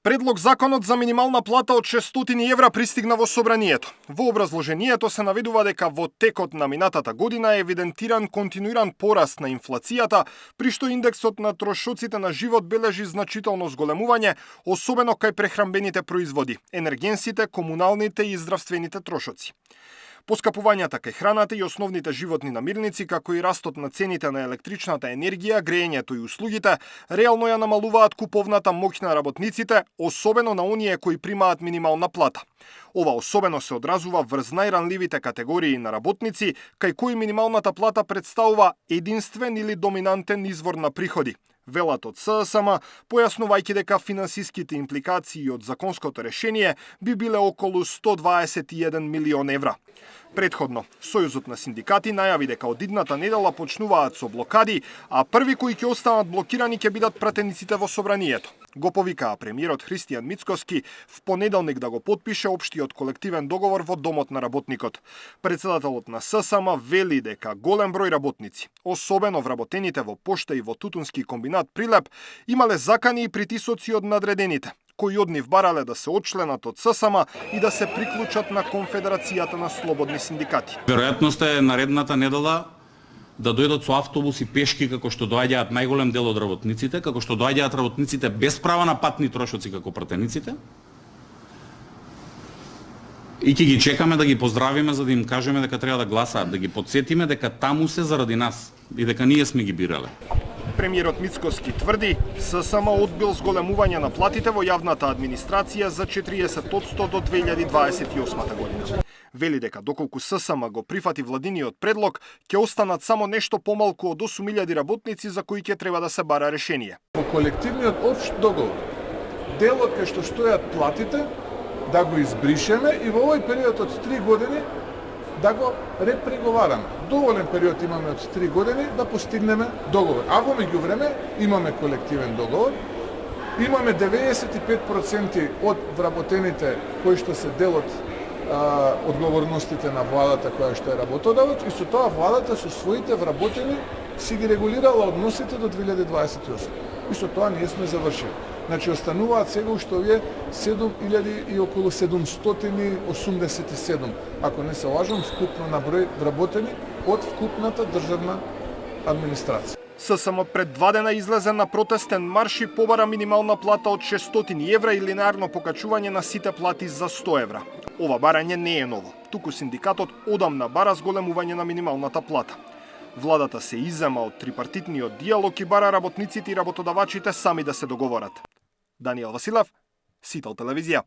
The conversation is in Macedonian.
Предлог законот за минимална плата од 600 евра пристигна во собранието. Во образложението се наведува дека во текот на минатата година е евидентиран континуиран пораст на инфлацијата, при што индексот на трошоците на живот бележи значително зголемување, особено кај прехранбените производи, енергенсите, комуналните и здравствените трошоци. Поскапувањата кај храната и основните животни намирници, како и растот на цените на електричната енергија, грејењето и услугите, реално ја намалуваат куповната моќ на работниците, особено на оние кои примаат минимална плата. Ова особено се одразува врз најранливите категории на работници, кај кои минималната плата представува единствен или доминантен извор на приходи. Велат од ССМ, појаснувајќи дека финансиските импликации од законското решение би биле околу 121 милион евра. Предходно, Сојузот на синдикати најави дека од идната недела почнуваат со блокади, а први кои ќе останат блокирани ќе бидат пратениците во собранието. Го повикаа премиерот Христијан Мицкоски в понеделник да го потпише општиот колективен договор во Домот на работникот. Председателот на ССМ вели дека голем број работници, особено вработените во пошта и во тутунски комбинат Прилеп, имале закани и притисоци од надредените, кои од нив барале да се отчленат од ССМ и да се приклучат на Конфедерацијата на слободни синдикати. Веројатноста е наредната недела да дојдат со автобуси пешки, како што доаѓаат најголем дел од работниците, како што доаѓаат работниците без права на патни трошоци како пратениците. И ќе ги чекаме да ги поздравиме за да им кажеме дека треба да гласаат, да ги потсетиме дека таму се заради нас и дека ние сме ги бирале. Премиерот Мицкоски тврди, ССМ одбил зголемување на платите во јавната администрација за 40% до 2028 година. Вели дека доколку ССМ го прифати владиниот предлог, ќе останат само нешто помалку од 8.000 работници за кои ќе треба да се бара решение. По колективниот општ договор, делот кај што стојат платите, да го избришеме и во овој период од 3 години да го репреговараме. Доволен период имаме од 3 години да постигнеме договор. А во меѓувреме имаме колективен договор, имаме 95% од вработените кои што се дел од одговорностите на владата која што е работодавач и со тоа владата со своите вработени си ги регулирала односите до 2028. И со тоа ние сме завршили. Значи остануваат сега уште овие 7.000 и околу 787, ако не се лажам, вкупно на број вработени од вкупната државна администрација. ССМ пред 2 дена излезе на протестен марш и побара минимална плата од 600 евра и линеарно покачување на сите плати за 100 евра. Ова барање не е ново, туку синдикатот одамна бара зголемување на минималната плата. Владата се иззема од трипартитниот диалог и бара работниците и работодавачите сами да се договорат. Даниел Василев, Сител телевизија.